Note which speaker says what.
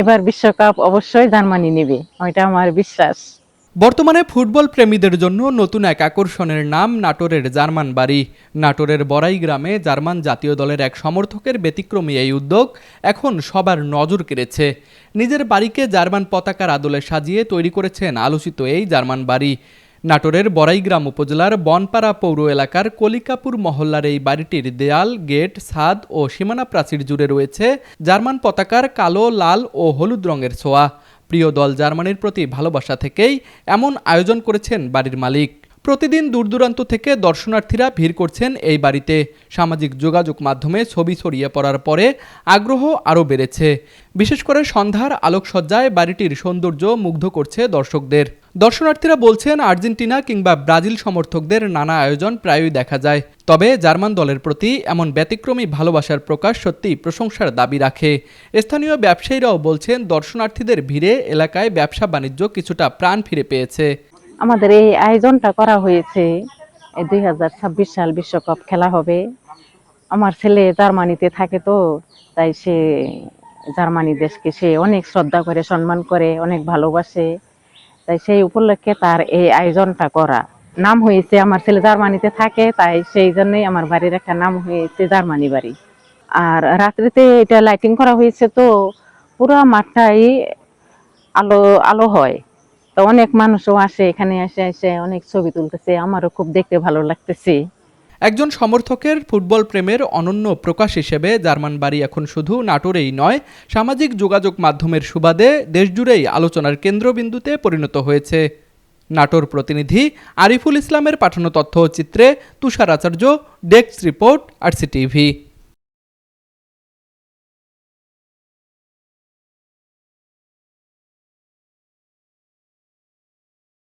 Speaker 1: এবার বিশ্বকাপ অবশ্যই জার্মানি নেবে, ওইটা আমার বিশ্বাস।
Speaker 2: বর্তমানে ফুটবল প্রেমীদের জন্য নতুন এক আকর্ষণের নাম নাটোরের জার্মান বাড়ি। নাটোরের বড়াই গ্রামে জার্মান জাতীয় দলের এক সমর্থকের ব্যতিক্রমী এই উদ্যোগ এখন সবার নজর কেড়েছে। নিজের বাড়িকে জার্মান পতাকার আদলে সাজিয়ে তৈরি করেছেন আলোচিত এই জার্মান বাড়ি। নাটোরের বড়াইগ্রাম উপজেলার বনপাড়া পৌর এলাকার কলিকাপুর মহল্লার এই বাড়িটির দেয়াল, গেট, ছাদ ও সীমানা প্রাচীর জুড়ে রয়েছে জার্মান পতাকার কালো, লাল ও হলুদ রঙের ছোঁয়া। প্রিয় দল জার্মানির প্রতি ভালোবাসা থেকেই এমন আয়োজন করেছেন বাড়ির মালিক। প্রতিদিন দূরদূরান্ত থেকে দর্শনার্থীরা ভিড় করছেন এই বাড়িতে। সামাজিক যোগাযোগ মাধ্যমে ছবি ছড়িয়ে পড়ার পরে আগ্রহ আরও বেড়েছে। বিশেষ করে সন্ধ্যার আলোকসজ্জায় বাড়িটির সৌন্দর্য মুগ্ধ করছে দর্শকদের। দর্শনার্থীরা বলছেন, আর্জেন্টিনা কিংবা ব্রাজিল সমর্থকদের নানা আয়োজন প্রায়ই দেখা যায়, তবে জার্মান দলের প্রতি এমন ব্যতিক্রমী ভালোবাসার প্রকাশ সত্যিই প্রশংসার দাবি রাখে। স্থানীয় ব্যবসায়ীরাও বলছেন, দর্শনার্থীদের ভিড়ে এলাকায় ব্যবসা বাণিজ্য কিছুটা প্রাণ ফিরে পেয়েছে।
Speaker 1: আমাদের এই আয়োজনটা করা হয়েছে, এই 2026 সাল বিশ্বকাপ খেলা হবে। আমার ছেলে জার্মানিতে থাকে, তো তাই সে জার্মানি দেশকে সে অনেক শ্রদ্ধা করে, সম্মান করে, অনেক ভালোবাসে। তাই সেই উপলক্ষে তার এই আয়োজনটা করা। নাম হয়েছে, আমার ছেলে জার্মানিতে থাকে, তাই সেই জন্যই আমার বাড়ির একটা নাম হয়েছে জার্মানি বাড়ি। আর রাত্রিতে এটা লাইটিং করা হয়েছে, তো পুরো মাঠটাই আলো আলো হয়। তো অনেক মানুষও আসে, এখানে এসে এসে অনেক ছবি তুলতেছে, আমারও খুব দেখতে ভালো লাগতেছে।
Speaker 2: একজন সমর্থকের ফুটবল প্রেমের অনন্য প্রকাশ হিসেবে জার্মান বাড়ি এখন শুধু নাটোরেই নয়, সামাজিক যোগাযোগ মাধ্যমের সুবাদে দেশজুড়েই আলোচনার কেন্দ্রবিন্দুতে পরিণত হয়েছে। নাটোর প্রতিনিধি আরিফুল ইসলামের পাঠানো তথ্যচিত্রে তুষার আচার্য, ডেস্ক রিপোর্ট, RCTV।